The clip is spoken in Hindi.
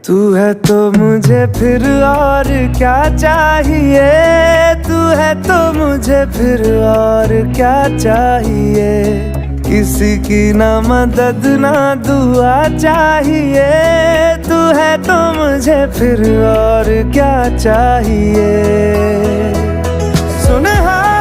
तू है तो मुझे फिर और क्या चाहिए, तू है तो मुझे फिर और क्या चाहिए। किसी की ना मदद ना दुआ चाहिए, तू है तो मुझे फिर और क्या चाहिए। सुन हाँ